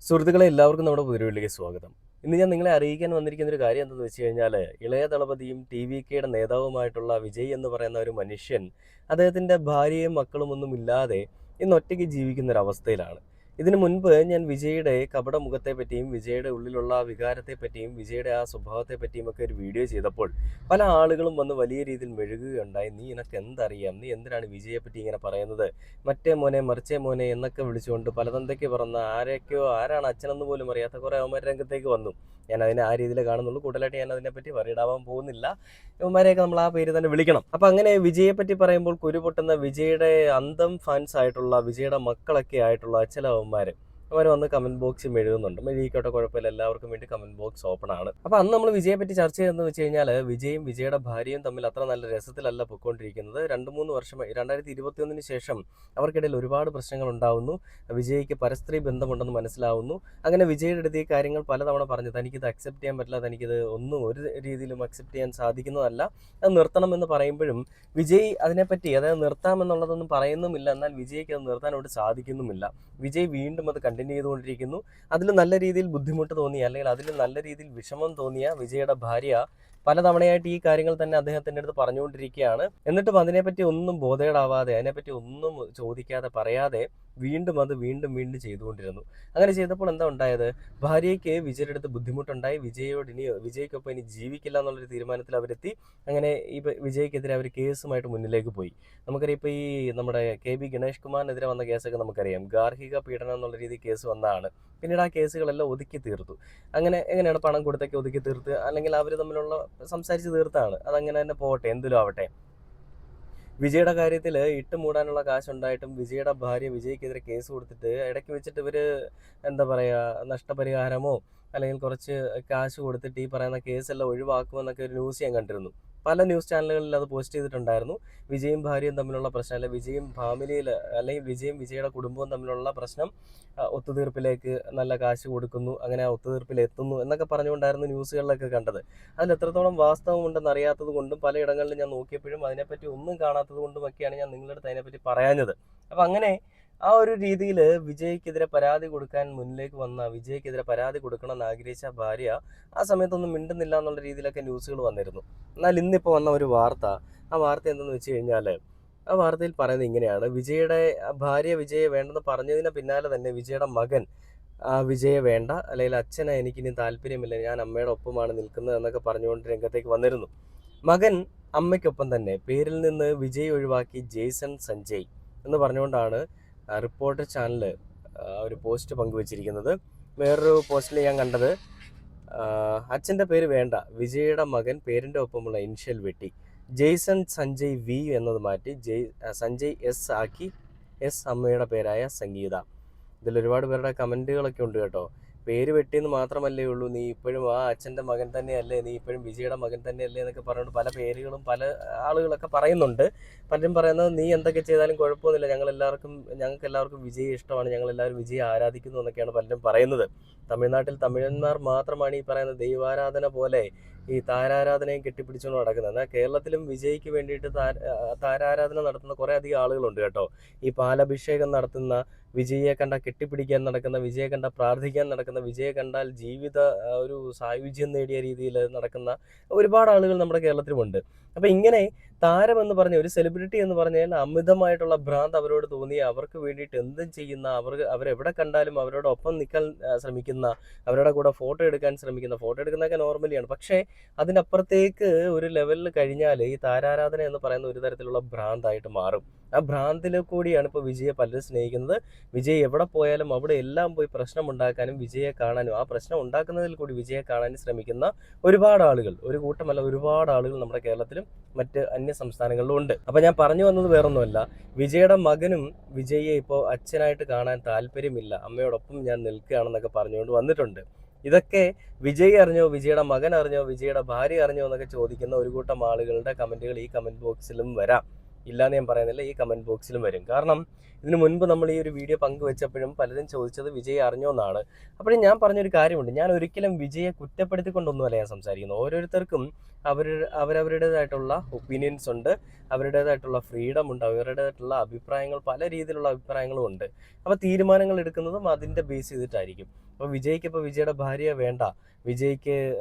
സുഹൃത്തുക്കളെ എല്ലാവർക്കും നമ്മുടെ പുതിയൊരുവിലേക്ക് സ്വാഗതം. ഇന്ന് ഞാൻ നിങ്ങളെ അറിയിക്കാൻ വന്നിരിക്കുന്ന ഒരു കാര്യം എന്തെന്ന് വെച്ച് കഴിഞ്ഞാൽ, ഇളയ ദളപതിയും ടി വി കെയുടെ നേതാവുമായിട്ടുള്ള വിജയ് എന്ന് പറയുന്ന ഒരു മനുഷ്യൻ അദ്ദേഹത്തിൻ്റെ ഭാര്യയും മക്കളും ഒന്നും ഇല്ലാതെ ഇന്ന് ഒറ്റയ്ക്ക് ജീവിക്കുന്ന ഒരു അവസ്ഥയിലാണ്. ഇതിനു മുൻപ് ഞാൻ വിജയുടെ കപടമുഖത്തെ പറ്റിയും വിജയുടെ ഉള്ളിലുള്ള വികാരത്തെ പറ്റിയും വിജയുടെ ആ സ്വഭാവത്തെ പറ്റിയും ഒക്കെ ഒരു വീഡിയോ ചെയ്തപ്പോൾ പല ആളുകളും വന്ന് വലിയ രീതിയിൽ മെഴുകുകയുണ്ടായി. നീ നിനക്ക് എന്തറിയാം, നീ എന്തിനാണ് വിജയെ പറ്റി ഇങ്ങനെ പറയുന്നത്, മറ്റേ മോനെ മറിച്ചേ മോനെ എന്നൊക്കെ വിളിച്ചുകൊണ്ട് പലതന്തയ്ക്ക് പറഞ്ഞ ആരൊക്കെയോ ആരാണ് അച്ഛനെന്ന് പോലും അറിയാത്ത കുറേ അവന്മാർ രംഗത്തേക്ക് വന്നു. ഞാൻ അതിനെ ആ രീതിയിൽ കാണുന്നുള്ളൂ. കൂടുതലായിട്ട് ഞാൻ അതിനെപ്പറ്റി വറിയിടാവാൻ പോകുന്നില്ല. ഇവന്മാരെയൊക്കെ നമ്മൾ ആ പേര് തന്നെ വിളിക്കണം. അപ്പം അങ്ങനെ വിജയെ പറ്റി പറയുമ്പോൾ കുരുപൊട്ടുന്ന വിജയുടെ അന്തം ഫാൻസ് ആയിട്ടുള്ള വിജയുടെ മക്കളൊക്കെ ആയിട്ടുള്ള ചില അവർ വന്ന് കമന്റ് ബോക്സിൽ എഴുതുന്നുണ്ട്. മെഴുകിക്കോട്ടെ, കുഴപ്പമില്ല, എല്ലാവർക്കും വേണ്ടി കമന്റ് ബോക്സ് ഓപ്പൺ ആണ്. അപ്പൊ അന്ന് നമ്മൾ വിജയെ പറ്റി ചർച്ച ചെയ്തെന്ന് വെച്ച് കഴിഞ്ഞാൽ, വിജയും വിജയുടെ ഭാര്യയും തമ്മിൽ അത്ര നല്ല രസത്തിലല്ല പൊയ്ക്കൊണ്ടിരിക്കുന്നത്. 2-3 വർഷമായി 2021 ശേഷം അവർക്കിടയിൽ ഒരുപാട് പ്രശ്നങ്ങൾ ഉണ്ടാവുന്നു. വിജയ്ക്ക് പരസ്ത്രീ ബന്ധമുണ്ടെന്ന് മനസ്സിലാവുന്നു. അങ്ങനെ വിജയുടെ അടുത്ത് ഈ കാര്യങ്ങൾ പലതവണ പറഞ്ഞു, തനിക്കിത് അക്സെപ്റ്റ് ചെയ്യാൻ പറ്റില്ല, തനിക്കിത് ഒന്നും ഒരു രീതിയിലും അക്സെപ്റ്റ് ചെയ്യാൻ സാധിക്കുന്നതല്ല, അത് നിർത്തണം എന്ന് പറയുമ്പോഴും വിജയ് അതിനെപ്പറ്റി, അതായത് നിർത്താമെന്നുള്ളതൊന്നും പറയുന്നുമില്ല. എന്നാൽ വിജയ്ക്ക് അത് നിർത്താനോട്ട് സാധിക്കുന്നുമില്ല. വിജയ് വീണ്ടും അത് കണ്ടിന്യൂ ചെയ്തുകൊണ്ടിരിക്കുന്നു. അതിൽ നല്ല രീതിയിൽ ബുദ്ധിമുട്ട് തോന്നിയ, അല്ലെങ്കിൽ അതിൽ നല്ല രീതിയിൽ വിഷമം തോന്നിയ വിജയുടെ ഭാര്യ പലതവണയായിട്ട് ഈ കാര്യങ്ങൾ തന്നെ അദ്ദേഹത്തിൻ്റെ അടുത്ത് പറഞ്ഞുകൊണ്ടിരിക്കുകയാണ്. എന്നിട്ടും അതിനെപ്പറ്റി ഒന്നും ബോധേടാവാതെ, അതിനെപ്പറ്റി ഒന്നും ചോദിക്കാതെ പറയാതെ വീണ്ടും വീണ്ടും ചെയ്തുകൊണ്ടിരുന്നു. അങ്ങനെ ചെയ്തപ്പോൾ എന്താ ഉണ്ടായത്? ഭാര്യയ്ക്ക് വിജയുടെ അടുത്ത് ബുദ്ധിമുട്ടുണ്ടായി. വിജയ്ക്കൊപ്പം ഇനി ജീവിക്കില്ല എന്നുള്ളൊരു തീരുമാനത്തിൽ അവരെത്തി. അങ്ങനെ ഈ വിജയ്ക്കെതിരെ അവർ കേസുമായിട്ട് മുന്നിലേക്ക് പോയി. നമുക്കറിയാം, ഇപ്പോൾ ഈ നമ്മുടെ KB ഗണേഷ് കുമാറിനെതിരെ വന്ന കേസൊക്കെ നമുക്കറിയാം. ഗാർഹിക പീഡനം എന്നുള്ള രീതിയിൽ കേസ് വന്നതാണ്. പിന്നീട് ആ കേസുകളെല്ലാം ഒതുക്കി തീർത്തു. അങ്ങനെ എങ്ങനെയാണ് പണം കൊടുത്തൊക്കെ ഒതുക്കി തീർത്ത്, അല്ലെങ്കിൽ അവർ തമ്മിലുള്ള സംസാരിച്ച് തീർത്താണ്. അതങ്ങനെ തന്നെ പോകട്ടെ, എന്തിലും ആവട്ടെ. വിജയുടെ കാര്യത്തിൽ ഇട്ട് മൂടാനുള്ള കാശുണ്ടായിട്ടും വിജയുടെ ഭാര്യ വിജയ്ക്കെതിരെ കേസ് കൊടുത്തിട്ട് ഇടയ്ക്ക് വെച്ചിട്ട് ഇവർ എന്താ പറയുക, നഷ്ടപരിഹാരമോ അല്ലെങ്കിൽ കുറച്ച് കാശ് കൊടുത്തിട്ട് ഈ പറയുന്ന കേസെല്ലാം ഒഴിവാക്കുമെന്നൊക്കെ ഒരു ന്യൂസ് ഞാൻ കണ്ടിരുന്നു. പല ന്യൂസ് ചാനലുകളിൽ അത് പോസ്റ്റ് ചെയ്തിട്ടുണ്ടായിരുന്നു. വിജയും ഭാര്യയും തമ്മിലുള്ള പ്രശ്നം, അല്ലെങ്കിൽ വിജയും ഫാമിലിയിൽ, അല്ലെങ്കിൽ വിജയും വിജയുടെ കുടുംബവും തമ്മിലുള്ള പ്രശ്നം ഒത്തുതീർപ്പിലേക്ക് നല്ല കാശ് കൊടുക്കുന്നു, അങ്ങനെ ആ ഒത്തുതീർപ്പിൽ എത്തുന്നു എന്നൊക്കെ പറഞ്ഞുകൊണ്ടായിരുന്നു ന്യൂസുകളിലൊക്കെ കണ്ടത്. അതിൽ എത്രത്തോളം വാസ്തവം ഉണ്ടെന്ന് അറിയാത്തത് കൊണ്ടും പലയിടങ്ങളിലും ഞാൻ നോക്കിയപ്പോഴും അതിനെപ്പറ്റി ഒന്നും കാണാത്തത് കൊണ്ടുമൊക്കെയാണ് ഞാൻ നിങ്ങളുടെ അടുത്ത് അതിനെപ്പറ്റി പറയാഞ്ഞത്. അപ്പം അങ്ങനെ ആ ഒരു രീതിയിൽ വിജയ്ക്കെതിരെ പരാതി കൊടുക്കാൻ മുന്നിലേക്ക് വന്ന, വിജയ്ക്കെതിരെ പരാതി കൊടുക്കണമെന്ന് ആഗ്രഹിച്ച ഭാര്യ ആ സമയത്തൊന്നും മിണ്ടുന്നില്ല എന്നുള്ള രീതിയിലൊക്കെ ന്യൂസുകൾ വന്നിരുന്നു. എന്നാൽ ഇന്നിപ്പോൾ വന്ന ഒരു വാർത്ത, ആ വാർത്ത എന്തെന്ന് വെച്ച് കഴിഞ്ഞാൽ, ആ വാർത്തയിൽ പറയുന്നത് ഇങ്ങനെയാണ്: വിജയുടെ ഭാര്യ വിജയെ വേണ്ടെന്ന് പറഞ്ഞതിന് പിന്നാലെ തന്നെ വിജയുടെ മകൻ വിജയെ വേണ്ട, അല്ലെങ്കിൽ അച്ഛനെ എനിക്കിനി താല്പര്യമില്ല, ഞാൻ അമ്മയുടെ ഒപ്പമാണ് നിൽക്കുന്നത് എന്നൊക്കെ പറഞ്ഞുകൊണ്ട് രംഗത്തേക്ക് വന്നിരുന്നു. മകൻ അമ്മയ്ക്കൊപ്പം തന്നെ പേരിൽ നിന്ന് വിജയ് ഒഴിവാക്കി ജെയ്സൺ സഞ്ജയ് എന്ന് പറഞ്ഞുകൊണ്ടാണ് റിപ്പോർട്ടർ ചാനൽ ഒരു പോസ്റ്റ് പങ്കുവച്ചിരിക്കുന്നത്. വേറൊരു പോസ്റ്റിൽ ഞാൻ കണ്ടത്, അച്ഛൻ്റെ പേര് വേണ്ട, വിജയുടെ മകൻ പേരിൻ്റെ ഒപ്പമുള്ള ഇനിഷ്യൽ വെട്ടി, ജെയ്സൺ സഞ്ജയ് V എന്നത് മാറ്റി സഞ്ജയ് S ആക്കി, S അമ്മയുടെ പേരായ സംഗീത. ഇതിൽ ഒരുപാട് പേരുടെ കമൻറ്റുകളൊക്കെ ഉണ്ട് കേട്ടോ. പേര് വെട്ടിയെന്ന് മാത്രമല്ലേ ഉള്ളൂ, നീ ഇപ്പോഴും ആ അച്ഛൻ്റെ മകൻ തന്നെയല്ലേ, നീ ഇപ്പോഴും വിജയുടെ മകൻ തന്നെയല്ലേ എന്നൊക്കെ പറഞ്ഞുകൊണ്ട് പല പേരുകളും പല ആളുകളൊക്കെ പറയുന്നുണ്ട്. പലരും പറയുന്നത്, നീ എന്തൊക്കെ ചെയ്താലും കുഴപ്പമൊന്നുമില്ല, ഞങ്ങൾക്ക് എല്ലാവർക്കും വിജയ് ഇഷ്ടമാണ്, ഞങ്ങളെല്ലാവരും വിജയെ ആരാധിക്കുന്നു എന്നൊക്കെയാണ് പലരും പറയുന്നത്. തമിഴ്നാട്ടിൽ തമിഴന്മാർ മാത്രമാണ് ഈ പറയുന്ന ദൈവാരാധന പോലെ ഈ താരാരാധനയും കെട്ടിപ്പിടിച്ചുകൊണ്ട് നടക്കുന്നത്. എന്നാൽ കേരളത്തിലും വിജയ്ക്ക് വേണ്ടിയിട്ട് താരാരാധന നടത്തുന്ന കുറേ അധികം ആളുകളുണ്ട് കേട്ടോ. ഈ പാലഭിഷേകം നടത്തുന്ന, വിജയെ കണ്ട കെട്ടിപ്പിടിക്കാൻ നടക്കുന്ന, വിജയെ കണ്ട പ്രാർത്ഥിക്കാൻ നടക്കുന്ന, വിജയെ കണ്ടാൽ ജീവിത ഒരു സായുജ്യം നേടിയ രീതിയിൽ നടക്കുന്ന ഒരുപാട് ആളുകൾ നമ്മുടെ കേരളത്തിലുമുണ്ട്. അപ്പം ഇങ്ങനെ താരം എന്ന് പറഞ്ഞ, ഒരു സെലിബ്രിറ്റി എന്ന് പറഞ്ഞാൽ അമിതമായിട്ടുള്ള ഭ്രാന്ത് അവരോട് തോന്നി അവർക്ക് വേണ്ടിയിട്ട് എന്തും ചെയ്യുന്ന, അവരെവിടെ കണ്ടാലും അവരോടൊപ്പം നിൽക്കാൻ ശ്രമിക്കുന്ന, അവരുടെ കൂടെ ഫോട്ടോ എടുക്കാൻ ശ്രമിക്കുന്ന, ഫോട്ടോ എടുക്കുന്നതൊക്കെ നോർമലിയാണ്. പക്ഷേ അതിനപ്പുറത്തേക്ക് ഒരു ലെവലിൽ കഴിഞ്ഞാൽ ഈ താരാരാധന എന്ന് പറയുന്ന ഒരു തരത്തിലുള്ള ഭ്രാന്തായിട്ട് മാറും. ആ ഭ്രാന്തിൽ കൂടിയാണ് ഇപ്പോൾ വിജയെ പലരും സ്നേഹിക്കുന്നത്. വിജയ് എവിടെ പോയാലും അവിടെ എല്ലാം പോയി പ്രശ്നം ഉണ്ടാക്കാനും വിജയെ കാണാനും, ആ പ്രശ്നം ഉണ്ടാക്കുന്നതിൽ കൂടി വിജയെ കാണാനും ശ്രമിക്കുന്ന ഒരുപാട് ആളുകൾ, ഒരു കൂട്ടമല്ല ഒരുപാട് ആളുകൾ നമ്മുടെ കേരളത്തിലും മറ്റ് അന്യ സംസ്ഥാനങ്ങളിലും ഉണ്ട്. അപ്പോൾ ഞാൻ പറഞ്ഞു വന്നത് വേറൊന്നുമല്ല, വിജയുടെ മകനും വിജയെ ഇപ്പോൾ അച്ഛനായിട്ട് കാണാൻ താല്പര്യമില്ല, അമ്മയോടൊപ്പം ഞാൻ നിൽക്കുകയാണെന്നൊക്കെ പറഞ്ഞുകൊണ്ട് വന്നിട്ടുണ്ട്. ഇതൊക്കെ വിജയ് അറിഞ്ഞോ, വിജയുടെ മകൻ അറിഞ്ഞോ, വിജയുടെ ഭാര്യ അറിഞ്ഞോ എന്നൊക്കെ ചോദിക്കുന്ന ഒരു കൂട്ടം ആളുകളുടെ കമൻറ്റുകൾ ഈ കമൻറ്റ് ബോക്സിലും വരാം. ഇല്ലയെന്ന് ഞാൻ പറയുന്നില്ല, ഈ കമൻറ്റ് ബോക്സിലും വരും. കാരണം ഇതിനു മുൻപ് നമ്മൾ ഈ ഒരു വീഡിയോ പങ്കുവെച്ചപ്പോഴും പലരും ചോദിച്ചത് വിജയ് അറിഞ്ഞോ എന്നാണ്. അപ്പോഴും ഞാൻ പറഞ്ഞൊരു കാര്യമുണ്ട്, ഞാൻ ഒരിക്കലും വിജയെ കുറ്റപ്പെടുത്തിക്കൊണ്ടൊന്നുമല്ല ഞാൻ സംസാരിക്കുന്നത്. ഓരോരുത്തർക്കും അവരവരുടേതായിട്ടുള്ള ഒപ്പീനിയൻസ് ഉണ്ട്, അവരുടേതായിട്ടുള്ള ഫ്രീഡം ഉണ്ട്, അവരുടേതായിട്ടുള്ള അഭിപ്രായങ്ങൾ, പല രീതിയിലുള്ള അഭിപ്രായങ്ങളും ഉണ്ട്. അപ്പോൾ തീരുമാനങ്ങൾ എടുക്കുന്നതും അതിൻ്റെ ബേസ് ചെയ്തിട്ടായിരിക്കും. അപ്പോൾ വിജയ്ക്ക് ഇപ്പോൾ വിജയുടെ ഭാര്യയെ വേണ്ട, വിജയ്ക്ക്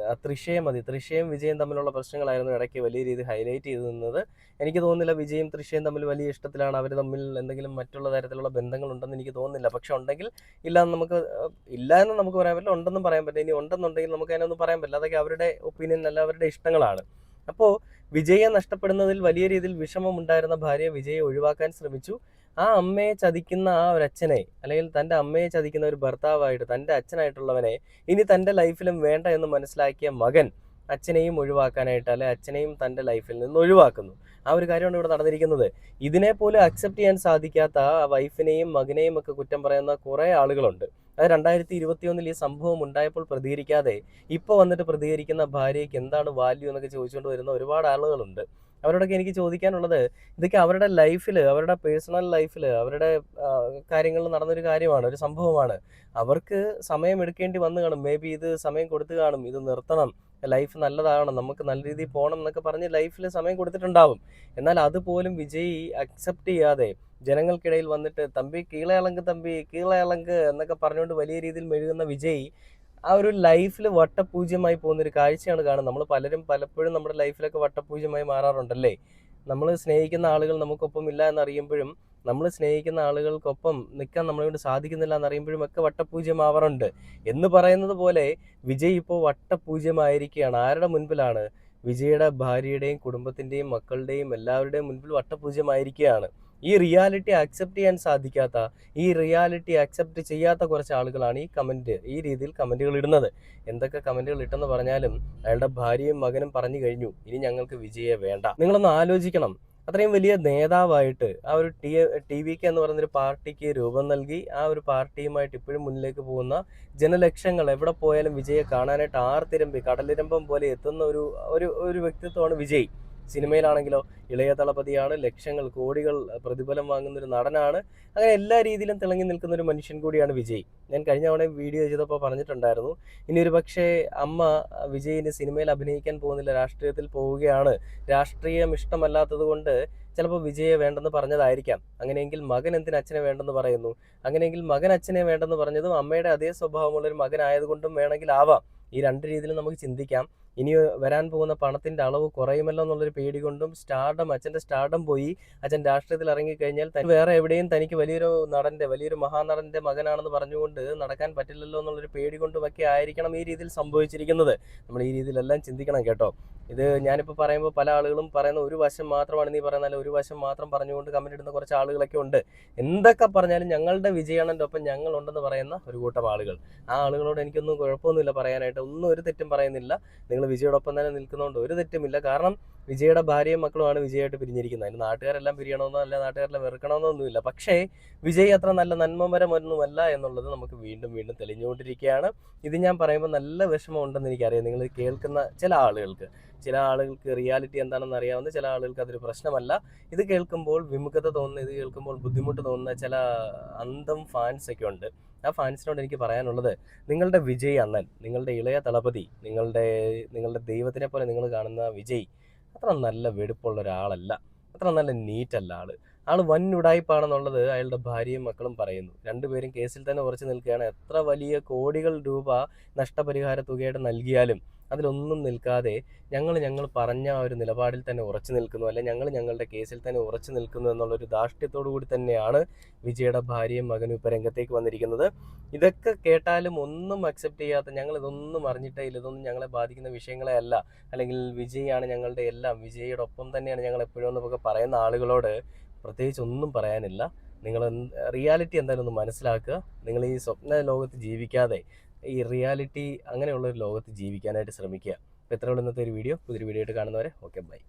തൃഷയെ മതി. തൃഷയും വിജയും തമ്മിലുള്ള പ്രശ്നങ്ങളായിരുന്നു ഇടയ്ക്ക് വലിയ രീതിയിൽ ഹൈലൈറ്റ് ചെയ്ത് നിന്നത്. എനിക്ക് തോന്നുന്നില്ല വിജയും തൃഷയും തമ്മിൽ വലിയ ഇഷ്ടത്തിലാണ്, അവർ തമ്മിൽ എന്തെങ്കിലും മറ്റുള്ള തരത്തിലുള്ള ബന്ധങ്ങളുണ്ടെന്ന് എനിക്ക് തോന്നുന്നില്ല. പക്ഷെ ഉണ്ടെങ്കിൽ ഇല്ല എന്ന് നമുക്ക് പറയാൻ പറ്റില്ല, ഉണ്ടെന്നും പറയാൻ പറ്റില്ല. ഇനി ഉണ്ടെന്നുണ്ടെങ്കിൽ നമുക്ക് അതിനൊന്നും പറയാൻ പറ്റില്ല. അതൊക്കെ അവരുടെ ഒപ്പീനിയൻ അല്ല, അവരുടെ ഇഷ്ടങ്ങളാണ്. അപ്പോൾ വിജയെ നഷ്ടപ്പെടുന്നതിൽ വലിയ രീതിയിൽ വിഷമമുണ്ടായിരുന്ന ഭാര്യയെ വിജയെ ഒഴിവാക്കാൻ ശ്രമിച്ചു. ആ അമ്മയെ ചതിക്കുന്ന ആ ഒരു അച്ഛനെ, അല്ലെങ്കിൽ തൻ്റെ അമ്മയെ ചതിക്കുന്ന ഒരു ഭർത്താവായിട്ട് തൻ്റെ അച്ഛനായിട്ടുള്ളവനെ ഇനി തൻ്റെ ലൈഫിലും വേണ്ട എന്ന് മനസ്സിലാക്കിയ മകൻ അച്ഛനെയും ഒഴിവാക്കാനായിട്ട്, അല്ലെ അച്ഛനെയും തൻ്റെ ലൈഫിൽ നിന്ന് ഒഴിവാക്കുന്നു. ആ ഒരു കാര്യമാണ് ഇവിടെ നടന്നിരിക്കുന്നത്. ഇതിനെപ്പോലും അക്സെപ്റ്റ് ചെയ്യാൻ സാധിക്കാത്ത വൈഫിനെയും മകനെയും ഒക്കെ കുറ്റം പറയുന്ന കുറേ ആളുകളുണ്ട്. അത് 2021 ഈ സംഭവം ഉണ്ടായപ്പോൾ പ്രതികരിക്കാതെ ഇപ്പോൾ വന്നിട്ട് പ്രതികരിക്കുന്ന ഭാര്യയ്ക്ക് എന്താണ് വാല്യൂ എന്നൊക്കെ ചോദിച്ചുകൊണ്ട് വരുന്ന ഒരുപാട് ആളുകളുണ്ട്. അവരോടൊക്കെ എനിക്ക് ചോദിക്കാനുള്ളത്, ഇതൊക്കെ അവരുടെ ലൈഫിൽ, അവരുടെ പേഴ്സണൽ ലൈഫിൽ, അവരുടെ കാര്യങ്ങളിൽ നടന്നൊരു കാര്യമാണ്, ഒരു സംഭവമാണ്. അവർക്ക് സമയം എടുക്കേണ്ടി വന്നു കാണും, മേ ബി ഇത് സമയം കൊടുത്തു കാണും, ഇത് നിർത്തണം, ലൈഫ് നല്ലതാകണം, നമുക്ക് നല്ല രീതിയിൽ പോകണം എന്നൊക്കെ പറഞ്ഞ് ലൈഫിൽ സമയം കൊടുത്തിട്ടുണ്ടാവും. എന്നാൽ അതുപോലും വിജയ് അക്സെപ്റ്റ് ചെയ്യാതെ ജനങ്ങൾക്കിടയിൽ വന്നിട്ട് തമ്പി കീളയളങ്ക് എന്നൊക്കെ പറഞ്ഞുകൊണ്ട് വലിയ രീതിയിൽ മെഴുകുന്ന വിജയ് ആ ഒരു ലൈഫിൽ വട്ടപൂജ്യമായി പോകുന്നൊരു കാഴ്ചയാണ് കാണുന്നത്. നമ്മൾ പലപ്പോഴും നമ്മുടെ ലൈഫിലൊക്കെ വട്ടപൂജ്യമായി മാറാറുണ്ടല്ലേ. നമ്മൾ സ്നേഹിക്കുന്ന ആളുകൾ നമുക്കൊപ്പം ഇല്ല എന്നറിയുമ്പോഴും, നമ്മൾ സ്നേഹിക്കുന്ന ആളുകൾക്കൊപ്പം നിൽക്കാൻ നമ്മളെക്കൊണ്ട് സാധിക്കുന്നില്ല എന്നറിയുമ്പോഴും ഒക്കെ വട്ടപൂജ്യമാവാറുണ്ട്. എന്ന് പറയുന്നത് പോലെ വിജയ് ഇപ്പോൾ വട്ടപൂജ്യമായിരിക്കുകയാണ്. ആരുടെ മുൻപിലാണ്? വിജയുടെ ഭാര്യയുടെയും കുടുംബത്തിൻ്റെയും മക്കളുടെയും എല്ലാവരുടെയും മുൻപിൽ വട്ടപൂജ്യമായിരിക്കുകയാണ്. ഈ റിയാലിറ്റി അക്സെപ്റ്റ് ചെയ്യാൻ സാധിക്കാത്ത, ഈ റിയാലിറ്റി അക്സെപ്റ്റ് ചെയ്യാത്ത കുറച്ച് ആളുകളാണ് ഈ രീതിയിൽ കമൻറ്റുകൾ ഇടുന്നത്. എന്തൊക്കെ കമൻറ്റുകൾ ഇട്ടെന്ന് പറഞ്ഞാലും അയാളുടെ ഭാര്യയും മകനും പറഞ്ഞു കഴിഞ്ഞു, ഇനി ഞങ്ങൾക്ക് വിജയെ വേണ്ട. നിങ്ങളൊന്ന് ആലോചിക്കണം, അത്രയും വലിയ നേതാവായിട്ട് ആ ഒരു TVK എന്ന് പറയുന്നൊരു പാർട്ടിക്ക് രൂപം നൽകി, ആ ഒരു പാർട്ടിയുമായിട്ട് ഇപ്പോഴും മുന്നിലേക്ക് പോകുന്ന ജനലക്ഷങ്ങൾ എവിടെ പോയാലും വിജയെ കാണാനായിട്ട് ആർത്തിരമ്പി കടലിരമ്പം പോലെ എത്തുന്ന ഒരു വ്യക്തിത്വമാണ് വിജയ്. സിനിമയിലാണെങ്കിലോ ഇളയ തളപതിയാണ്, ലക്ഷങ്ങൾ കോടികൾ പ്രതിഫലം വാങ്ങുന്നൊരു നടനാണ്. അങ്ങനെ എല്ലാ രീതിയിലും തിളങ്ങി നിൽക്കുന്ന ഒരു മനുഷ്യൻ കൂടിയാണ് വിജയ്. ഞാൻ കഴിഞ്ഞ തവണ വീഡിയോ ചെയ്തപ്പോൾ പറഞ്ഞിട്ടുണ്ടായിരുന്നു, ഇനി ഒരു പക്ഷേ അമ്മ വിജയിന് സിനിമയിൽ അഭിനയിക്കാൻ പോകുന്നില്ല, രാഷ്ട്രീയത്തിൽ പോവുകയാണ്, രാഷ്ട്രീയം ഇഷ്ടമല്ലാത്തത് കൊണ്ട് ചിലപ്പോൾ വിജയെ വേണ്ടെന്ന് പറഞ്ഞതായിരിക്കാം. അങ്ങനെയെങ്കിൽ മകൻ എന്തിന് അച്ഛനെ വേണ്ടെന്ന് പറയുന്നു? അങ്ങനെയെങ്കിൽ മകൻ അച്ഛനെ വേണ്ടെന്ന് പറഞ്ഞതും അമ്മയുടെ അതേ സ്വഭാവമുള്ളൊരു മകനായതുകൊണ്ടും വേണമെങ്കിൽ ആവാം. ഈ രണ്ട് രീതിയിലും നമുക്ക് ചിന്തിക്കാം. ഇനി വരാൻ പോകുന്ന പണത്തിൻ്റെ അളവ് കുറയുമല്ലോ എന്നുള്ളൊരു പേടി കൊണ്ടും, അച്ഛൻ്റെ സ്റ്റാർഡം പോയി, അച്ഛൻ രാഷ്ട്രീയത്തിൽ ഇറങ്ങിക്കഴിഞ്ഞാൽ വേറെ എവിടെയും തനിക്ക് വലിയൊരു മഹാനടൻ്റെ മകനാണെന്ന് പറഞ്ഞുകൊണ്ട് നടക്കാൻ പറ്റില്ലല്ലോ എന്നുള്ളൊരു പേടി കൊണ്ടുമൊക്കെ ആയിരിക്കണം ഈ രീതിയിൽ സംഭവിച്ചിരിക്കുന്നത്. നമ്മൾ ഈ രീതിയിലെല്ലാം ചിന്തിക്കണം കേട്ടോ. ഇത് ഞാനിപ്പോൾ പറയുമ്പോൾ പല ആളുകളും പറയുന്ന ഒരു വശം മാത്രമാണ് നീ പറയുന്നത്, ഒരു വശം മാത്രം പറഞ്ഞുകൊണ്ട് കമൻ്റ് ഇടുന്ന കുറച്ച് ആളുകളൊക്കെ ഉണ്ട്. എന്തൊക്കെ പറഞ്ഞാലും ഞങ്ങളുടെ വിജയാണൻ്റെ ഒപ്പം ഞങ്ങളുണ്ടെന്ന് പറയുന്ന ഒരു കൂട്ടം ആളുകൾ. ആ ആളുകളോട് എനിക്കൊന്നും കുഴപ്പമൊന്നുമില്ല പറയാനായിട്ട്, ഒന്നും ഒരു തെറ്റും പറയുന്നില്ല. നിങ്ങൾ വിജയോടൊപ്പം തന്നെ നിൽക്കുന്നതുകൊണ്ട് ഒരു തെറ്റുമില്ല. കാരണം വിജയുടെ ഭാര്യയും മക്കളുമാണ് വിജയായിട്ട് പിരിഞ്ഞിരിക്കുന്നത്. അതിന് നാട്ടുകാരെല്ലാം പിരിയണമെന്നോ അല്ല നാട്ടുകാരെല്ലാം വെറുക്കണമെന്നൊന്നുമില്ല. പക്ഷേ വിജയ് അത്ര നല്ല നന്മമരമൊന്നുമല്ല എന്നുള്ളത് നമുക്ക് വീണ്ടും വീണ്ടും തെളിഞ്ഞുകൊണ്ടിരിക്കുകയാണ്. ഇത് ഞാൻ പറയുമ്പോൾ നല്ല വിഷമമുണ്ടെന്ന് എനിക്കറിയാം. നിങ്ങൾ കേൾക്കുന്ന ചില ആളുകൾക്ക് റിയാലിറ്റി എന്താണെന്ന് അറിയാവുന്ന ചില ആളുകൾക്ക് അതൊരു പ്രശ്നമല്ല. ഇത് കേൾക്കുമ്പോൾ വിമുഖത തോന്നുന്ന, ഇത് കേൾക്കുമ്പോൾ ബുദ്ധിമുട്ട് തോന്നുന്ന ചില അന്തം ഫാൻസൊക്കെ ഉണ്ട്. ആ ഫാൻസിനോട് എനിക്ക് പറയാനുള്ളത്, നിങ്ങളുടെ വിജയ് അണ്ണൻ, നിങ്ങളുടെ ഇളയ തളപതി, നിങ്ങളുടെ ദൈവത്തിനെ പോലെ നിങ്ങൾ കാണുന്ന വിജയ് അത്ര നല്ല വെടുപ്പുള്ള ഒരാളല്ല, അത്ര നല്ല നീറ്റല്ല ആള് വൻ ഉടായിപ്പാണെന്നുള്ളത് അയാളുടെ ഭാര്യയും മക്കളും പറയുന്നു. രണ്ടുപേരും കേസിൽ തന്നെ ഉറച്ചു നിൽക്കുകയാണ്. എത്ര വലിയ കോടികൾ രൂപ നഷ്ടപരിഹാര തുകയായിട്ട് നൽകിയാലും അതിലൊന്നും നിൽക്കാതെ ഞങ്ങൾ പറഞ്ഞ ഒരു നിലപാടിൽ തന്നെ ഉറച്ചു നിൽക്കുന്നു, അല്ലെങ്കിൽ ഞങ്ങളുടെ കേസിൽ തന്നെ ഉറച്ചു നിൽക്കുന്നു എന്നുള്ളൊരു ധാർഷ്ട്യത്തോടു കൂടി തന്നെയാണ് വിജയുടെ ഭാര്യയും മകനും ഇപ്പോൾ രംഗത്തേക്ക് വന്നിരിക്കുന്നത്. ഇതൊക്കെ കേട്ടാലും ഒന്നും അക്സെപ്റ്റ് ചെയ്യാത്ത, ഞങ്ങൾ ഇതൊന്നും അറിഞ്ഞിട്ടേ ഇല്ല, ഇതൊന്നും ഞങ്ങളെ ബാധിക്കുന്ന വിഷയങ്ങളെ അല്ല, അല്ലെങ്കിൽ വിജയാണ് ഞങ്ങളുടെ എല്ലാം, വിജയുടെ ഒപ്പം തന്നെയാണ് ഞങ്ങൾ എപ്പോഴും എന്നൊക്കെ പറയുന്ന ആളുകളോട് പ്രത്യേകിച്ച് ഒന്നും പറയാനില്ല. നിങ്ങൾ റിയാലിറ്റി എന്തായാലും ഒന്ന് മനസ്സിലാക്കുക. നിങ്ങൾ ഈ സ്വപ്ന ലോകത്ത് ജീവിക്കാതെ ഈ റിയാലിറ്റി അങ്ങനെയുള്ളൊരു ലോകത്ത് ജീവിക്കാനായിട്ട് ശ്രമിക്കുക. അപ്പോൾ ഇത്രയുള്ള ഇന്നത്തെ ഒരു വീഡിയോ. പുതിയൊരു വീഡിയോ ആയിട്ട് കാണുന്നവരെ ഓക്കെ, ബൈ.